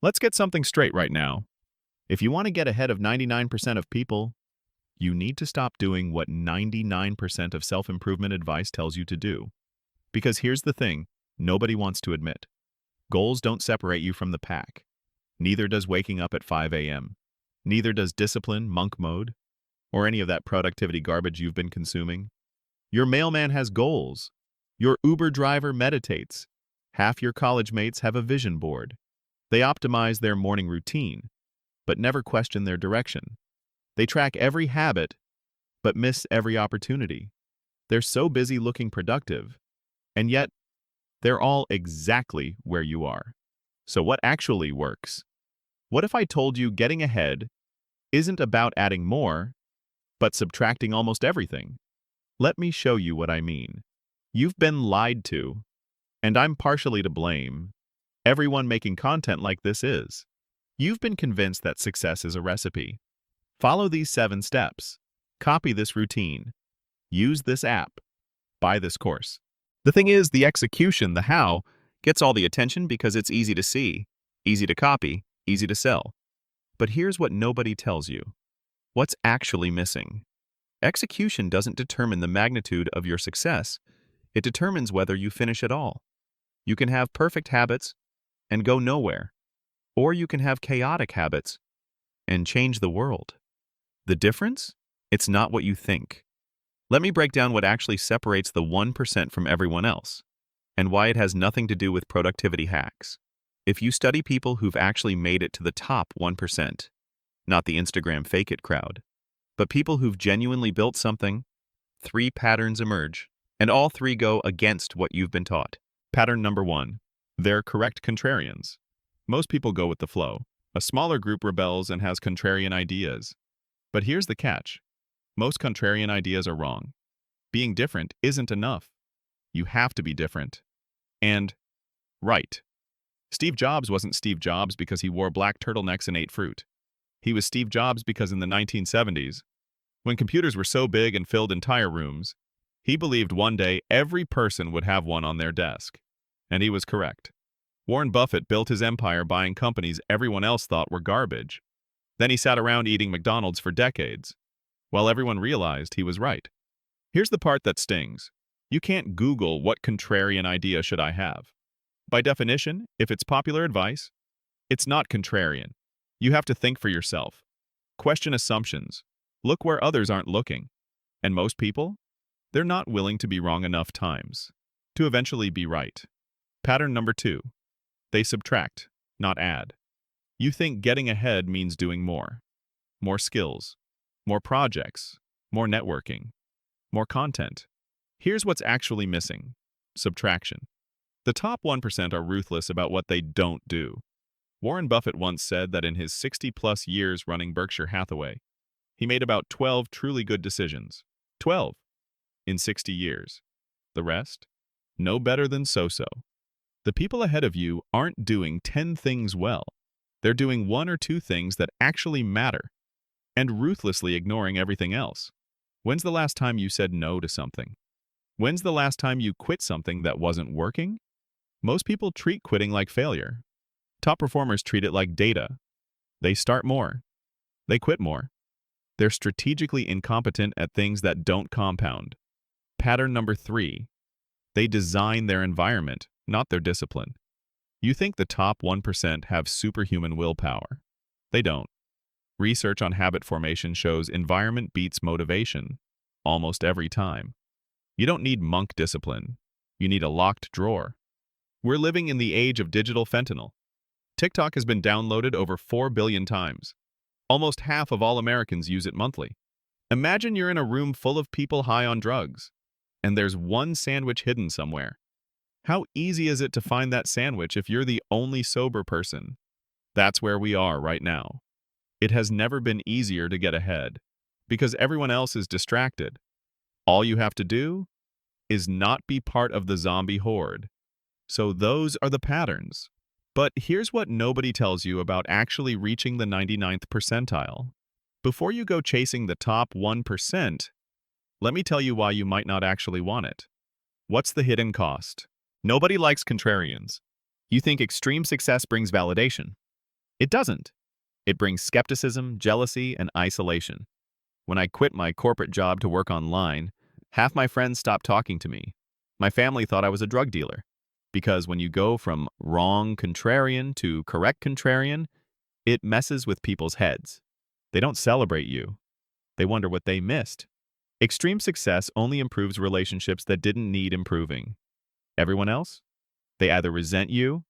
Let's get something straight right now. If you want to get ahead of 99% of people, you need to stop doing what 99% of self-improvement advice tells you to do. Because here's the thing, nobody wants to admit. Goals don't separate you from the pack. Neither does waking up at 5 a.m. Neither does discipline, monk mode, or any of that productivity garbage you've been consuming. Your mailman has goals. Your Uber driver meditates. Half your college mates have a vision board. They optimize their morning routine, but never question their direction. They track every habit, but miss every opportunity. They're so busy looking productive, and yet they're all exactly where you are. So what actually works? What if I told you getting ahead isn't about adding more, but subtracting almost everything? Let me show you what I mean. You've been lied to, and I'm partially to blame. Everyone making content like this is. You've been convinced that success is a recipe. Follow these 7 steps. Copy this routine. Use this app. Buy this course. The thing is, the execution, the how, gets all the attention because it's easy to see, easy to copy, easy to sell. But here's what nobody tells you. What's actually missing? Execution doesn't determine the magnitude of your success. It determines whether you finish at all. You can have perfect habits and go nowhere, or you can have chaotic habits and change the world. The difference? It's not what you think. Let me break down what actually separates the 1% from everyone else, and why it has nothing to do with productivity hacks. If you study people who've actually made it to the top 1%, not the Instagram fake it crowd, but people who've genuinely built something, 3 patterns emerge, and all 3 go against what you've been taught. Pattern number 1. They're correct contrarians. Most people go with the flow. A smaller group rebels and has contrarian ideas. But here's the catch. Most contrarian ideas are wrong. Being different isn't enough. You have to be different. And right. Steve Jobs wasn't Steve Jobs because he wore black turtlenecks and ate fruit. He was Steve Jobs because in the 1970s, when computers were so big and filled entire rooms, he believed one day every person would have one on their desk. And he was correct. Warren Buffett built his empire buying companies everyone else thought were garbage. Then he sat around eating McDonald's for decades, while everyone realized he was right. Here's the part that stings. You can't Google what contrarian idea should I have. By definition, if it's popular advice, it's not contrarian. You have to think for yourself. Question assumptions. Look where others aren't looking. And most people? They're not willing to be wrong enough times to eventually be right. Pattern number 2. They subtract, not add. You think getting ahead means doing more. More skills, more projects, more networking, more content. Here's what's actually missing. Subtraction. The top 1% are ruthless about what they don't do. Warren Buffett once said that in his 60-plus years running Berkshire Hathaway, he made about 12 truly good decisions. 12 in 60 years. The rest? No better than so-so. The people ahead of you aren't doing 10 things well. They're doing 1 or 2 things that actually matter, and ruthlessly ignoring everything else. When's the last time you said no to something? When's the last time you quit something that wasn't working? Most people treat quitting like failure. Top performers treat it like data. They start more. They quit more. They're strategically incompetent at things that don't compound. Pattern number 3. They design their environment, not their discipline. You think the top 1% have superhuman willpower. They don't. Research on habit formation shows environment beats motivation almost every time. You don't need monk discipline. You need a locked drawer. We're living in the age of digital fentanyl. TikTok has been downloaded over 4 billion times. Almost half of all Americans use it monthly. Imagine you're in a room full of people high on drugs, and there's one sandwich hidden somewhere. How easy is it to find that sandwich if you're the only sober person? That's where we are right now. It has never been easier to get ahead, because everyone else is distracted. All you have to do is not be part of the zombie horde. So those are the patterns. But here's what nobody tells you about actually reaching the 99th percentile. Before you go chasing the top 1%, let me tell you why you might not actually want it. What's the hidden cost? Nobody likes contrarians. You think extreme success brings validation. It doesn't. It brings skepticism, jealousy, and isolation. When I quit my corporate job to work online, half my friends stopped talking to me. My family thought I was a drug dealer. Because when you go from wrong contrarian to correct contrarian, it messes with people's heads. They don't celebrate you. They wonder what they missed. Extreme success only improves relationships that didn't need improving. Everyone else? They either resent you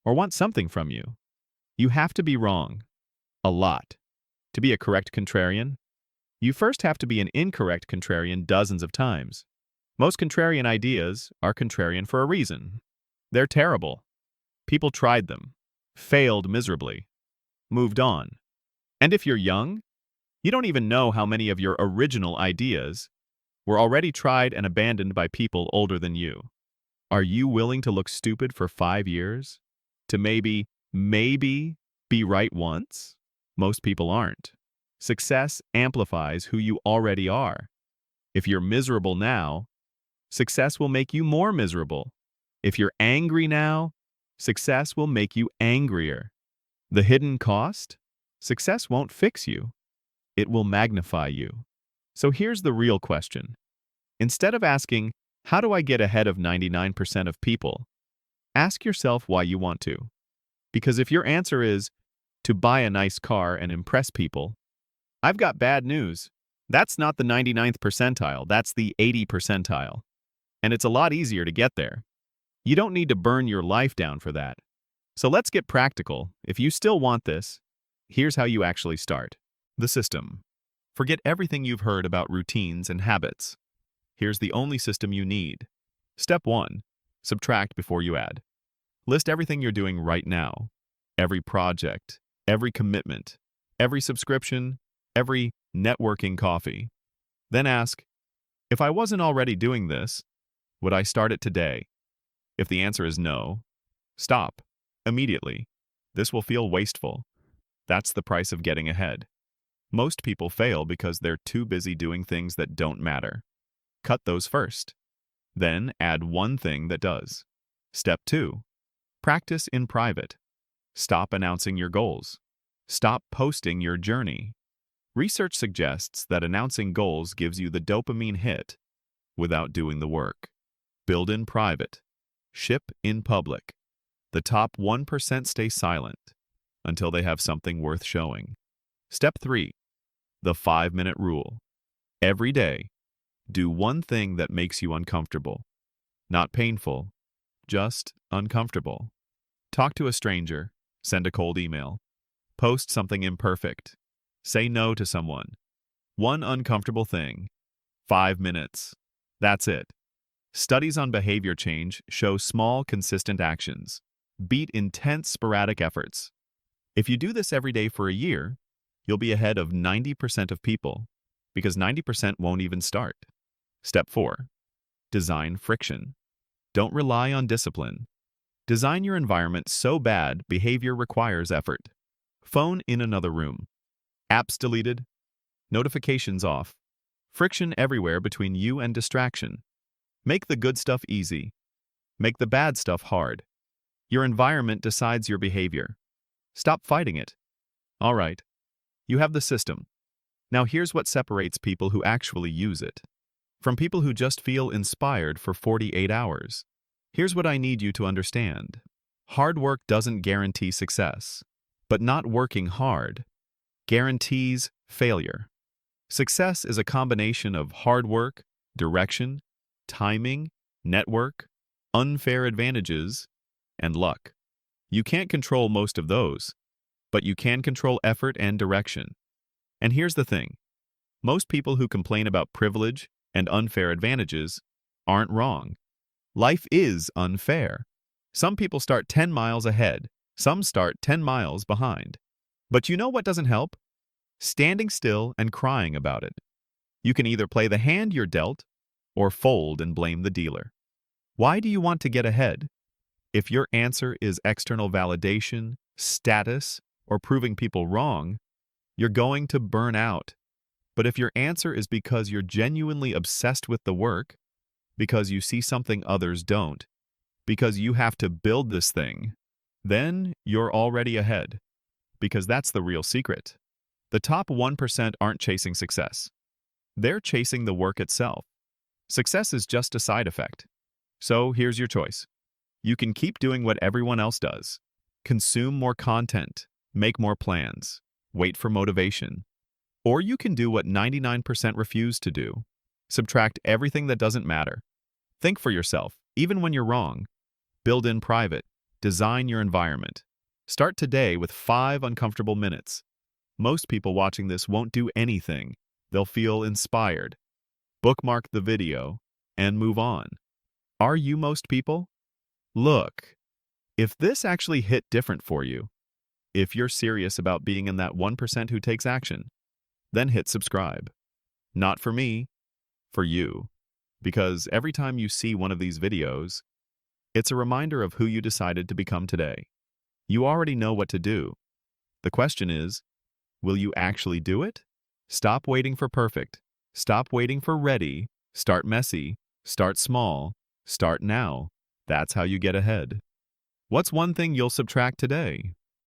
or want something from you. You have to be wrong. A lot. To be a correct contrarian, you first have to be an incorrect contrarian dozens of times. Most contrarian ideas are contrarian for a reason. They're terrible. People tried them, failed miserably, moved on. And if you're young, you don't even know how many of your original ideas were already tried and abandoned by people older than you. Are you willing to look stupid for 5 years? To maybe be right once? Most people aren't. Success amplifies who you already are. If you're miserable now, success will make you more miserable. If you're angry now, success will make you angrier. The hidden cost? Success won't fix you. It will magnify you. So here's the real question. Instead of asking, how do I get ahead of 99% of people? Ask yourself why you want to. Because if your answer is to buy a nice car and impress people, I've got bad news. That's not the 99th percentile, that's the 80 percentile. And it's a lot easier to get there. You don't need to burn your life down for that. So let's get practical. If you still want this, here's how you actually start. The system. Forget everything you've heard about routines and habits. Here's the only system you need. Step 1. Subtract before you add. List everything you're doing right now. Every project, every commitment, every subscription, every networking coffee. Then ask, if I wasn't already doing this, would I start it today? If the answer is no, stop immediately. This will feel wasteful. That's the price of getting ahead. Most people fail because they're too busy doing things that don't matter. Cut those first. Then add one thing that does. Step 2. Practice in private. Stop announcing your goals. Stop posting your journey. Research suggests that announcing goals gives you the dopamine hit without doing the work. Build in private. Ship in public. The top 1% stay silent until they have something worth showing. Step 3. The 5-minute rule. Every day, do one thing that makes you uncomfortable. Not painful, just uncomfortable. Talk to a stranger, send a cold email, post something imperfect, say no to someone. One uncomfortable thing. 5 minutes. That's it. Studies on behavior change show small, consistent actions beat intense, sporadic efforts. If you do this every day for a year, you'll be ahead of 90% of people, because 90% won't even start. Step 4. Design friction. Don't rely on discipline. Design your environment so bad behavior requires effort. Phone in another room. Apps deleted. Notifications off. Friction everywhere between you and distraction. Make the good stuff easy. Make the bad stuff hard. Your environment decides your behavior. Stop fighting it. All right. You have the system. Now here's what separates people who actually use it from people who just feel inspired for 48 hours. Here's what I need you to understand. Hard work doesn't guarantee success, but not working hard guarantees failure. Success is a combination of hard work, direction, timing, network, unfair advantages, and luck. You can't control most of those, but you can control effort and direction. And here's the thing. Most people who complain about privilege and unfair advantages aren't wrong. Life is unfair. Some people start 10 miles ahead. Some start 10 miles behind. But you know what doesn't help? Standing still and crying about it. You can either play the hand you're dealt or fold and blame the dealer. Why do you want to get ahead? If your answer is external validation, status, or proving people wrong, you're going to burn out. But if your answer is because you're genuinely obsessed with the work, because you see something others don't, because you have to build this thing, then you're already ahead. because that's the real secret. The top 1% aren't chasing success. They're chasing the work itself. Success is just a side effect. So here's your choice. You can keep doing what everyone else does. Consume more content, make more plans, wait for motivation. Or you can do what 99% refuse to do. Subtract everything that doesn't matter. Think for yourself, even when you're wrong. Build in private. Design your environment. Start today with 5 uncomfortable minutes. Most people watching this won't do anything. They'll feel inspired. Bookmark the video and move on. Are you most people? Look, if this actually hit different for you, if you're serious about being in that 1% who takes action, then hit subscribe. Not for me, for you. Because every time you see one of these videos, it's a reminder of who you decided to become today. You already know what to do. The question is, will you actually do it? Stop waiting for perfect. Stop waiting for ready. Start messy. Start small. Start now. That's how you get ahead. What's one thing you'll subtract today?